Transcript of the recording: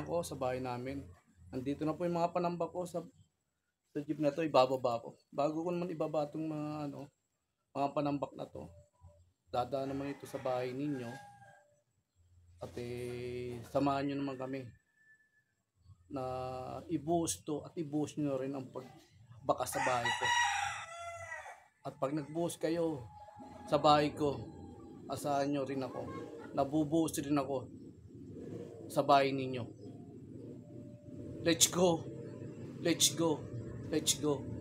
ako sa bahay namin. Nandito na po yung mga panambak ko sa jeep na to, ibababa ko. Bago ko naman ibaba itong mga panambak na to, dadaan naman ito sa bahay ninyo. At samahan nyo naman kami na i-boost to at i-boost nyo rin ang pagbaka sa bahay ko. At pag nag-boost kayo sa bahay ko, asahan nyo rin ako, nabubuhos rin ako sa bahay ninyo. Let's go! Let's go! Let's go!